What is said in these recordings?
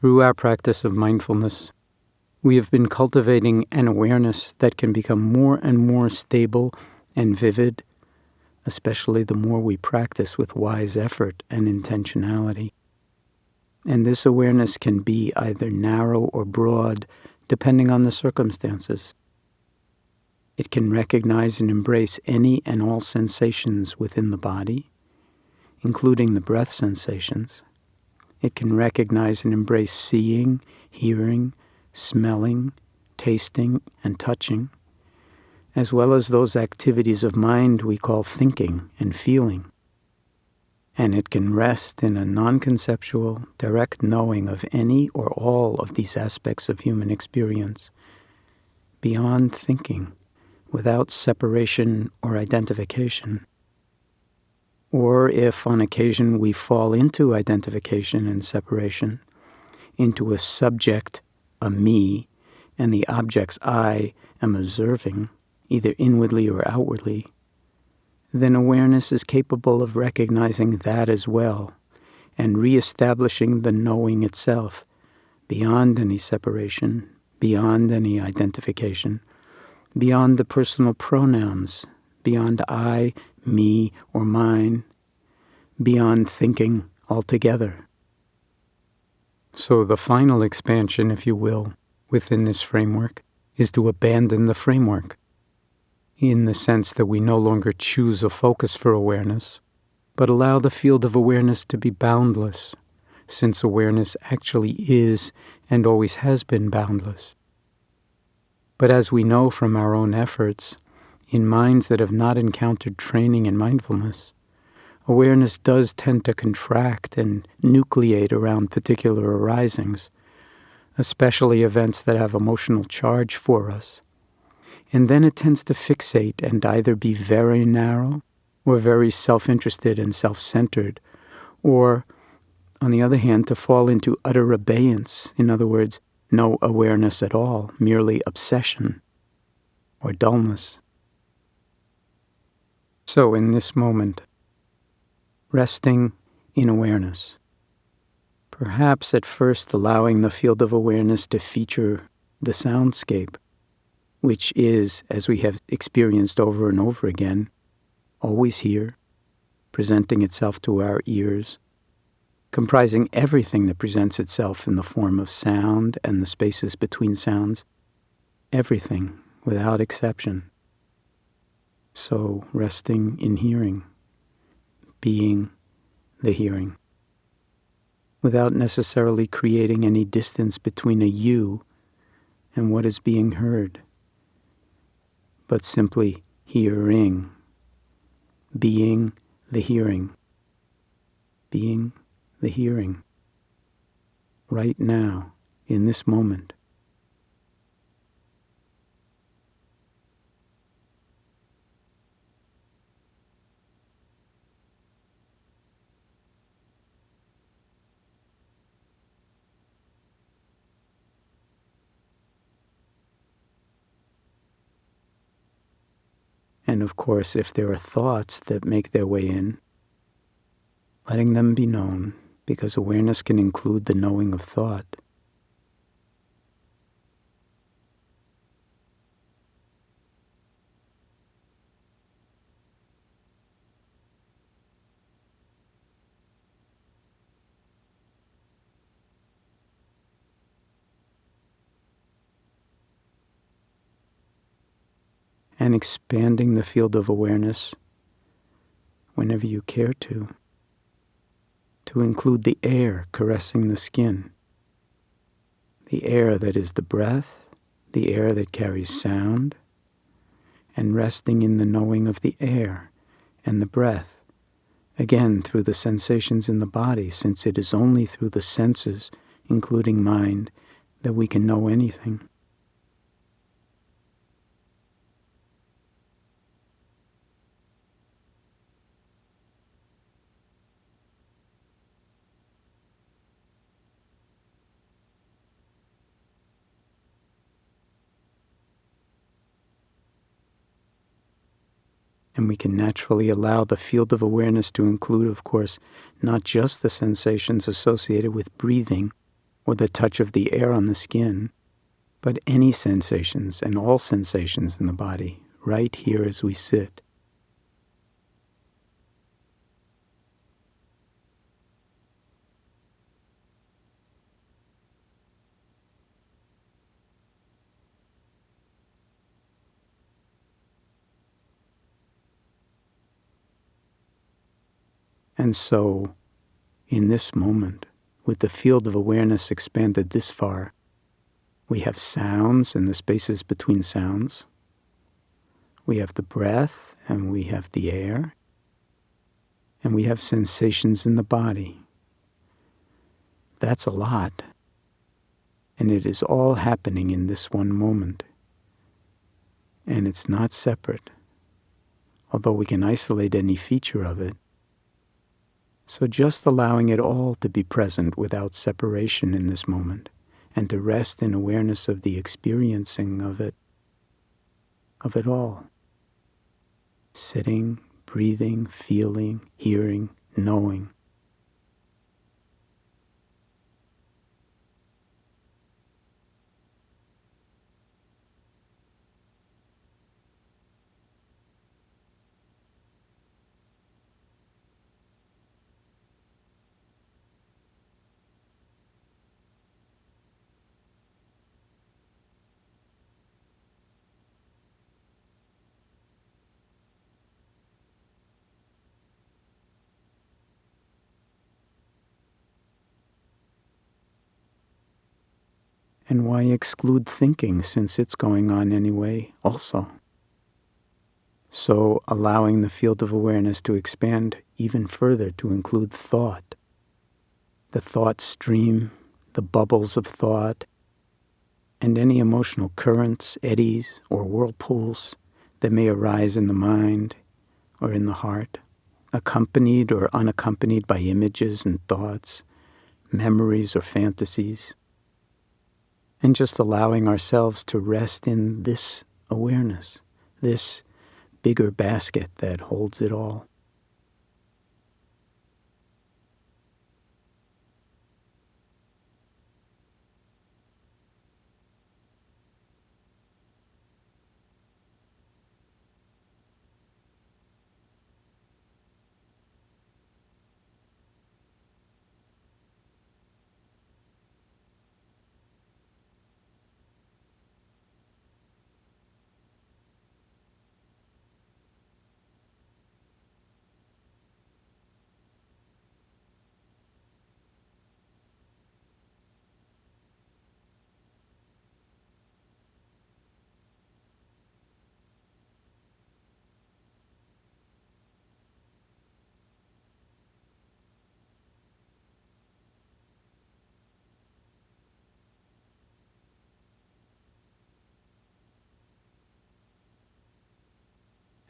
Through our practice of mindfulness, we have been cultivating an awareness that can become more and more stable and vivid, especially the more we practice with wise effort and intentionality. And this awareness can be either narrow or broad, depending on the circumstances. It can recognize and embrace any and all sensations within the body, including the breath sensations. It can recognize and embrace seeing, hearing, smelling, tasting, and touching, as well as those activities of mind we call thinking and feeling. And it can rest in a non-conceptual, direct knowing of any or all of these aspects of human experience, beyond thinking, without separation or identification. Or if on occasion we fall into identification and separation, into a subject, a me, and the objects I am observing, either inwardly or outwardly, then awareness is capable of recognizing that as well and reestablishing the knowing itself, beyond any separation, beyond any identification, beyond the personal pronouns, beyond I, me, or mine, beyond thinking altogether. So the final expansion, if you will, within this framework is to abandon the framework, in the sense that we no longer choose a focus for awareness, but allow the field of awareness to be boundless, since awareness actually is and always has been boundless. But as we know from our own efforts, in minds that have not encountered training in mindfulness, awareness does tend to contract and nucleate around particular arisings, especially events that have emotional charge for us. And then it tends to fixate and either be very narrow or very self-interested and self-centered, or, on the other hand, to fall into utter abeyance, in other words, no awareness at all, merely obsession or dullness. So in this moment, resting in awareness, perhaps at first allowing the field of awareness to feature the soundscape, which is, as we have experienced over and over again, always here, presenting itself to our ears, comprising everything that presents itself in the form of sound and the spaces between sounds, everything without exception. So resting in hearing, being the hearing, without necessarily creating any distance between a you and what is being heard, but simply hearing, being the hearing, being the hearing, right now, in this moment. And of course, if there are thoughts that make their way in, letting them be known, because awareness can include the knowing of thought. And expanding the field of awareness whenever you care to include the air caressing the skin, the air that is the breath, the air that carries sound, and resting in the knowing of the air and the breath, again through the sensations in the body, since it is only through the senses, including mind, that we can know anything. And we can naturally allow the field of awareness to include, of course, not just the sensations associated with breathing, or the touch of the air on the skin, but any sensations and all sensations in the body, right here as we sit. And so, in this moment, with the field of awareness expanded this far, we have sounds and the spaces between sounds. We have the breath and we have the air. And we have sensations in the body. That's a lot. And it is all happening in this one moment. And it's not separate, although we can isolate any feature of it. So just allowing it all to be present without separation in this moment, and to rest in awareness of the experiencing of it all. Sitting, breathing, feeling, hearing, knowing. And why exclude thinking, since it's going on anyway also? So allowing the field of awareness to expand even further to include thought, the thought stream, the bubbles of thought, and any emotional currents, eddies, or whirlpools that may arise in the mind or in the heart, accompanied or unaccompanied by images and thoughts, memories or fantasies. And just allowing ourselves to rest in this awareness, this bigger basket that holds it all.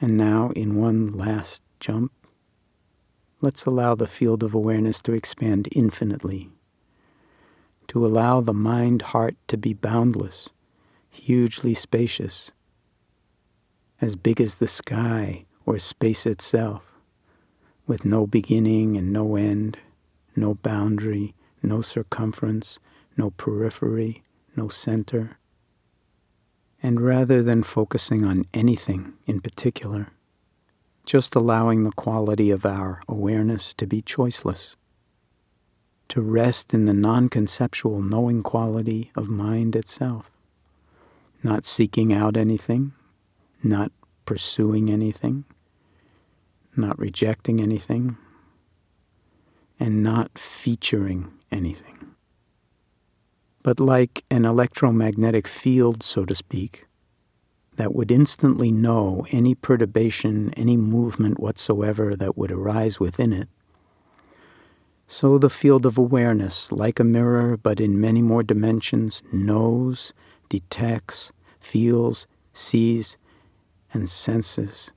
And now, in one last jump, let's allow the field of awareness to expand infinitely, to allow the mind-heart to be boundless, hugely spacious, as big as the sky or space itself, with no beginning and no end, no boundary, no circumference, no periphery, no center. And rather than focusing on anything in particular, just allowing the quality of our awareness to be choiceless, to rest in the non-conceptual knowing quality of mind itself, not seeking out anything, not pursuing anything, not rejecting anything, and not featuring anything. But like an electromagnetic field, so to speak, that would instantly know any perturbation, any movement whatsoever that would arise within it, so the field of awareness, like a mirror but in many more dimensions, knows, detects, feels, sees, and senses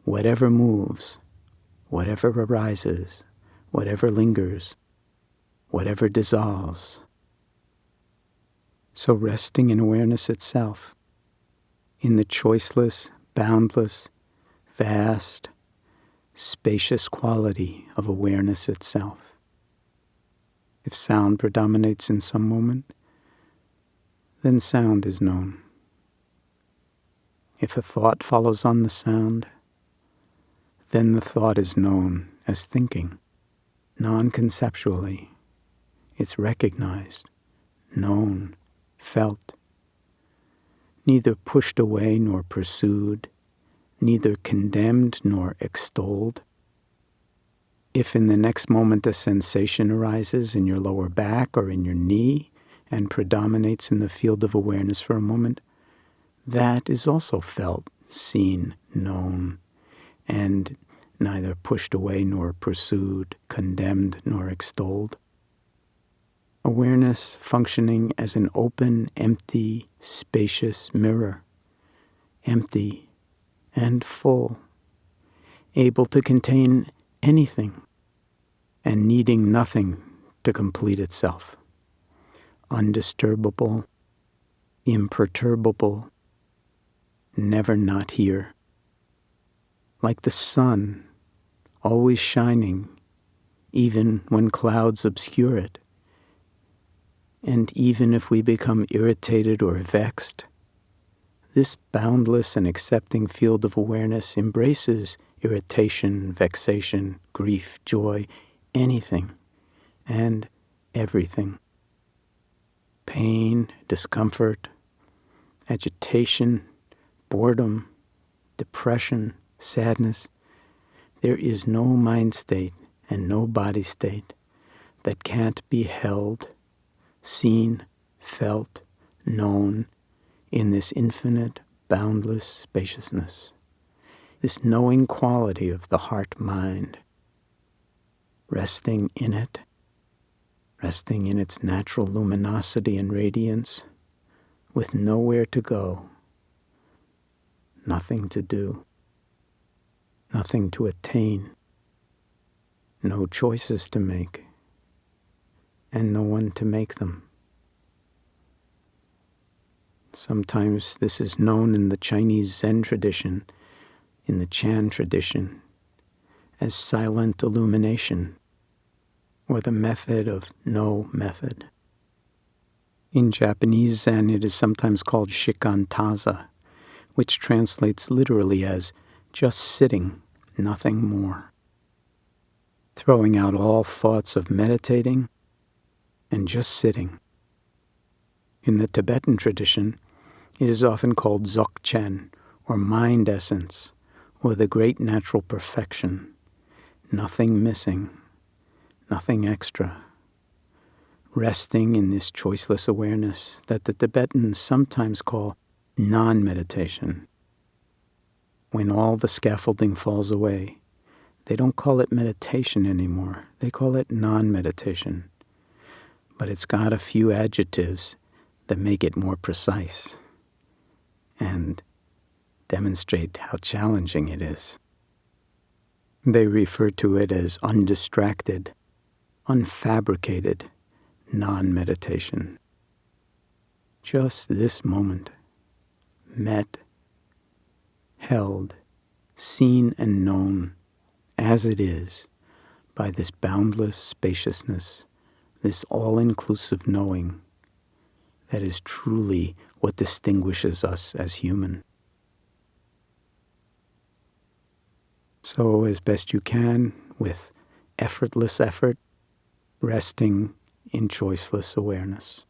whatever moves, whatever arises, whatever lingers, whatever dissolves. So resting in awareness itself, in the choiceless, boundless, vast, spacious quality of awareness itself. If sound predominates in some moment, then sound is known. If a thought follows on the sound, then the thought is known as thinking. Non-conceptually, it's recognized, known, felt, neither pushed away nor pursued, neither condemned nor extolled. If in the next moment a sensation arises in your lower back or in your knee and predominates in the field of awareness for a moment, that is also felt, seen, known, and neither pushed away nor pursued, condemned nor extolled. Awareness functioning as an open, empty, spacious mirror, empty and full, able to contain anything and needing nothing to complete itself. Undisturbable, imperturbable, never not here. Like the sun, always shining, even when clouds obscure it. And even if we become irritated or vexed, this boundless and accepting field of awareness embraces irritation, vexation, grief, joy, anything and everything. Pain, discomfort, agitation, boredom, depression, sadness. There is no mind state and no body state that can't be held, seen, felt, known in this infinite, boundless spaciousness, this knowing quality of the heart-mind, resting in it, resting in its natural luminosity and radiance, with nowhere to go, nothing to do, nothing to attain, no choices to make, and no one to make them. Sometimes this is known in the Chinese Zen tradition, in the Chan tradition, as silent illumination, or the method of no method. In Japanese Zen, it is sometimes called shikantaza, which translates literally as just sitting, nothing more. Throwing out all thoughts of meditating and just sitting. In the Tibetan tradition, it is often called dzogchen, or mind essence, or the great natural perfection. Nothing missing, nothing extra. Resting in this choiceless awareness that the Tibetans sometimes call non-meditation. When all the scaffolding falls away, they don't call it meditation anymore. They call it non-meditation. But it's got a few adjectives that make it more precise and demonstrate how challenging it is. They refer to it as undistracted, unfabricated non-meditation. Just this moment, met, held, seen and known as it is by this boundless spaciousness, this all-inclusive knowing that is truly what distinguishes us as human. So as best you can, with effortless effort, resting in choiceless awareness.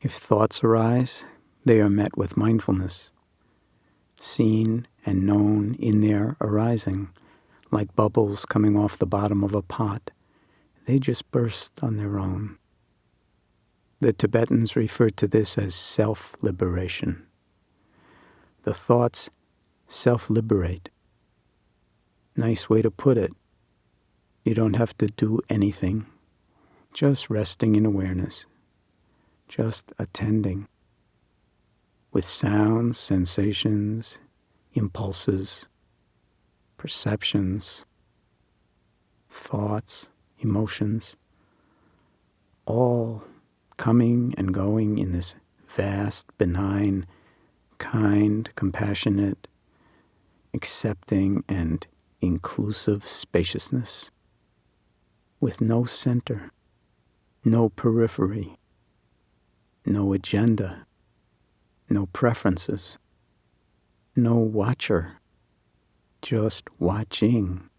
If thoughts arise, they are met with mindfulness, seen and known in their arising, like bubbles coming off the bottom of a pot. They just burst on their own. The Tibetans refer to this as self-liberation. The thoughts self-liberate. Nice way to put it. You don't have to do anything, just resting in awareness, just attending with sounds, sensations, impulses, perceptions, thoughts, emotions, all coming and going in this vast, benign, kind, compassionate, accepting, and inclusive spaciousness, with no center, No periphery, no agenda, no preferences, no watcher, just watching.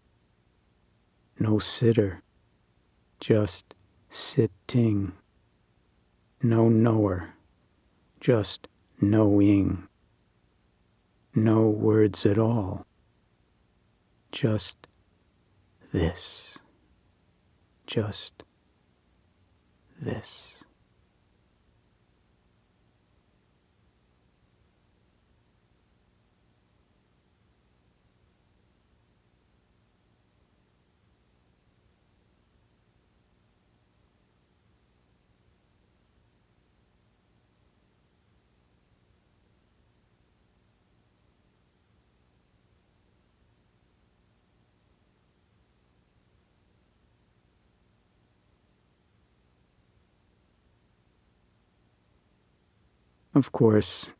No sitter, just sitting. No knower, just knowing. No words at all, just this, just this. Of course,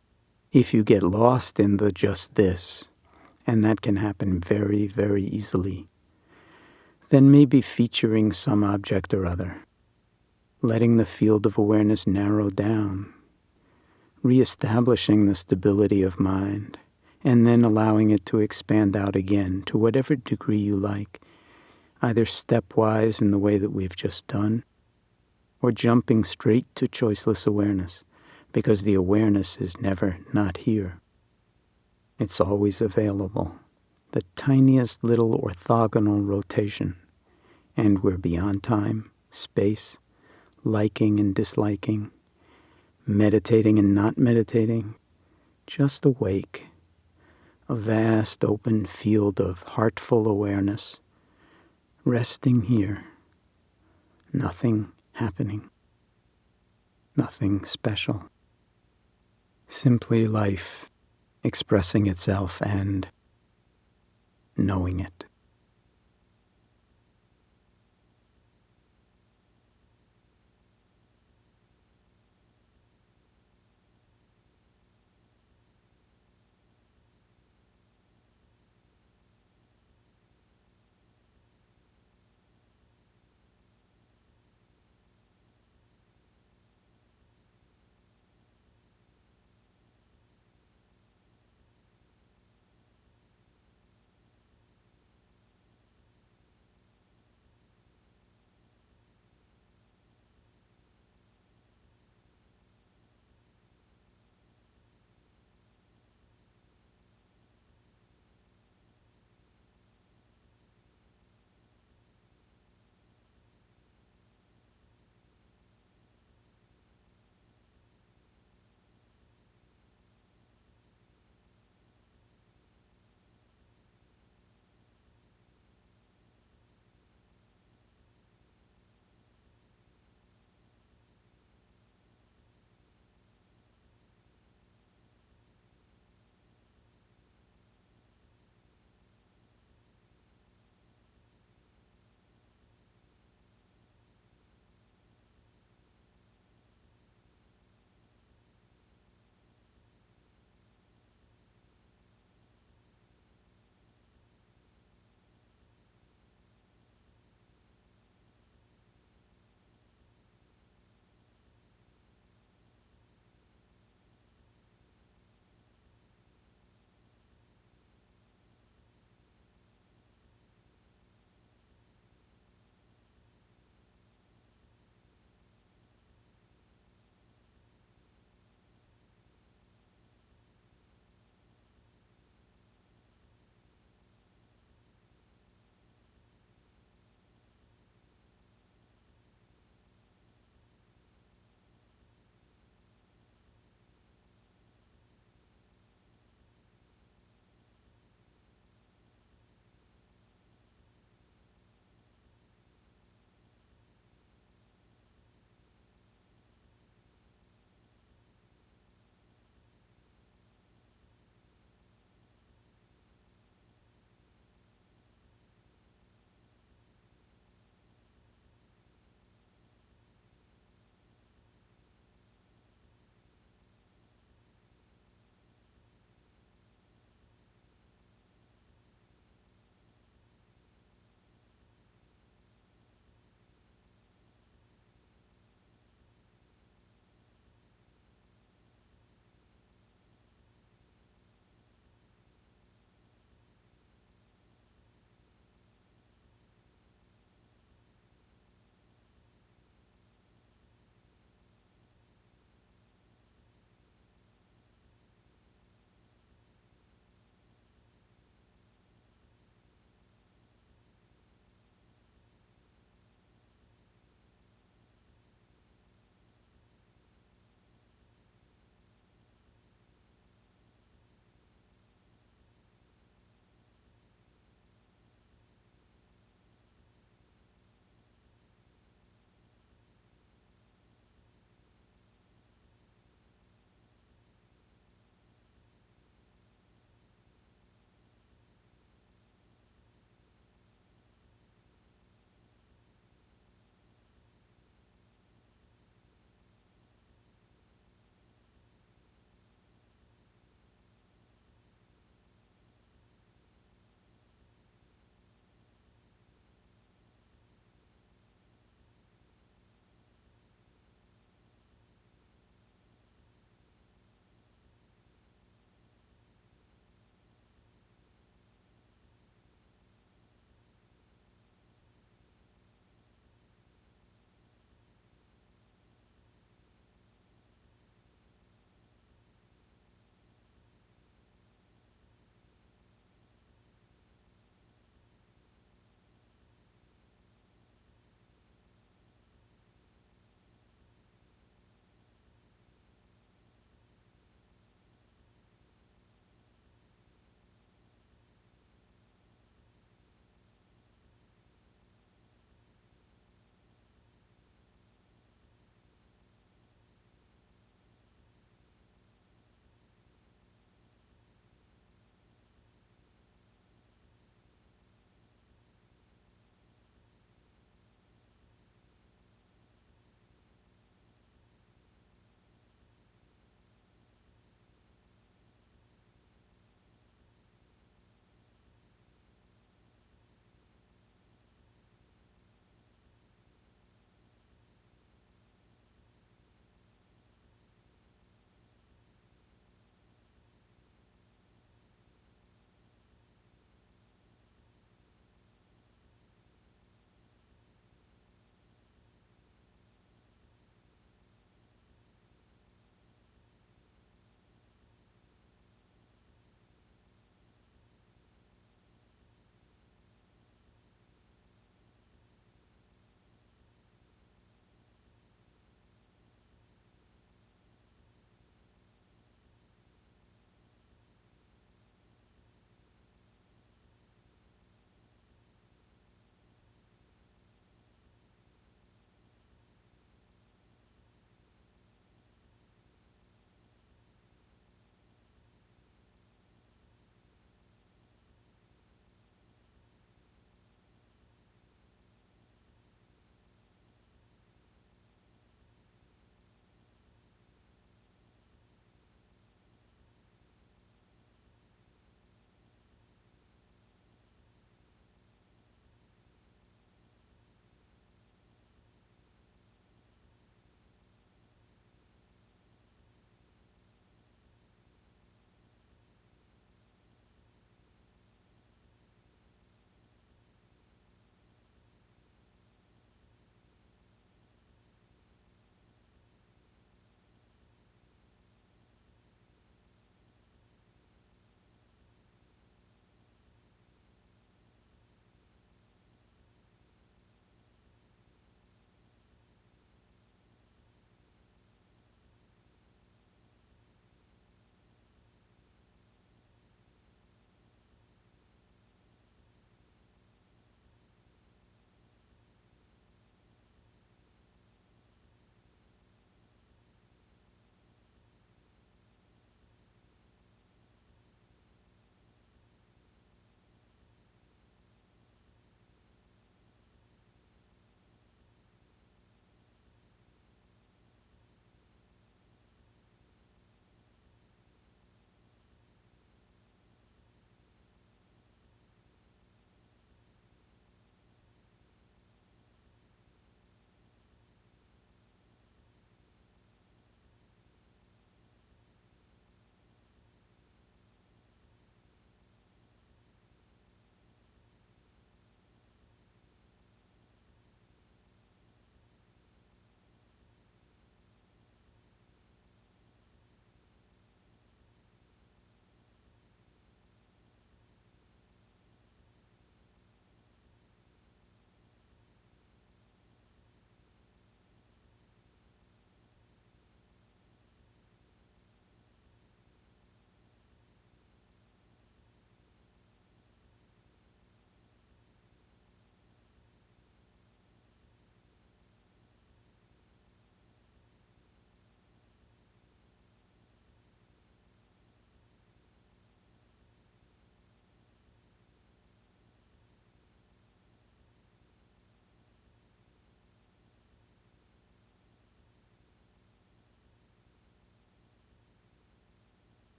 if you get lost in the just this, and that can happen very, very easily, then maybe featuring some object or other, letting the field of awareness narrow down, reestablishing the stability of mind, and then allowing it to expand out again to whatever degree you like, either stepwise in the way that we've just done, or jumping straight to choiceless awareness, because the awareness is never not here. It's always available, the tiniest little orthogonal rotation, and we're beyond time, space, liking and disliking, meditating and not meditating, just awake, a vast open field of heartful awareness, resting here, nothing happening, nothing special. Simply life expressing itself and knowing it.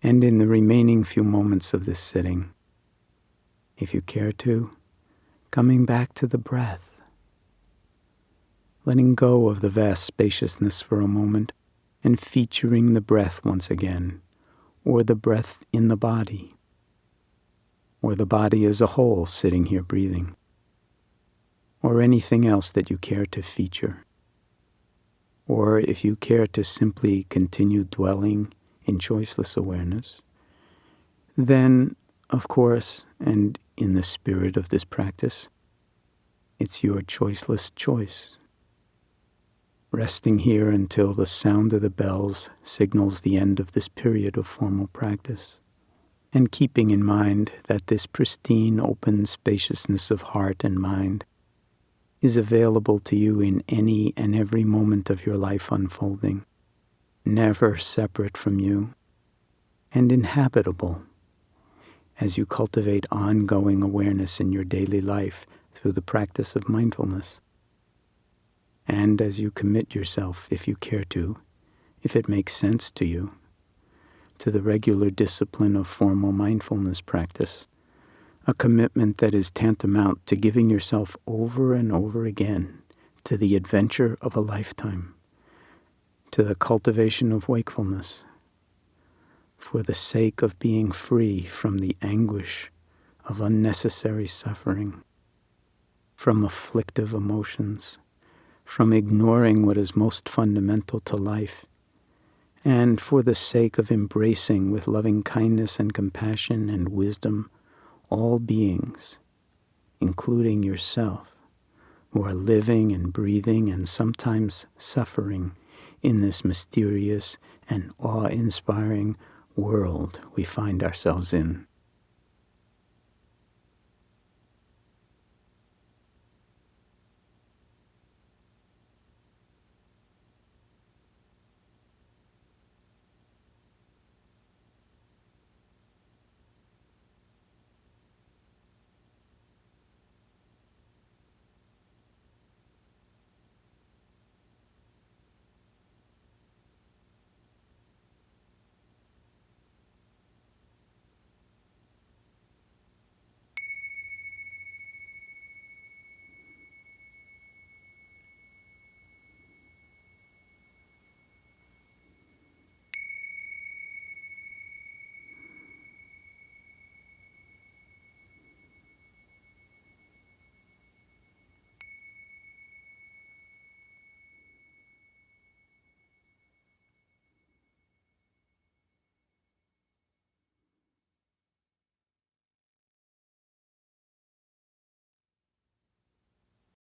And in the remaining few moments of this sitting, if you care to, coming back to the breath, letting go of the vast spaciousness for a moment and featuring the breath once again, or the breath in the body, or the body as a whole sitting here breathing, or anything else that you care to feature. Or if you care to simply continue dwelling in choiceless awareness, then, of course, and in the spirit of this practice, it's your choiceless choice. Resting here until the sound of the bells signals the end of this period of formal practice, and keeping in mind that this pristine, open spaciousness of heart and mind is available to you in any and every moment of your life unfolding, never separate from you, and inhabitable as you cultivate ongoing awareness in your daily life through the practice of mindfulness. And as you commit yourself, if you care to, if it makes sense to you, to the regular discipline of formal mindfulness practice, a commitment that is tantamount to giving yourself over and over again to the adventure of a lifetime, to the cultivation of wakefulness, for the sake of being free from the anguish of unnecessary suffering, from afflictive emotions, from ignoring what is most fundamental to life, and for the sake of embracing with loving kindness and compassion and wisdom all beings, including yourself, who are living and breathing and sometimes suffering in this mysterious and awe-inspiring world we find ourselves in.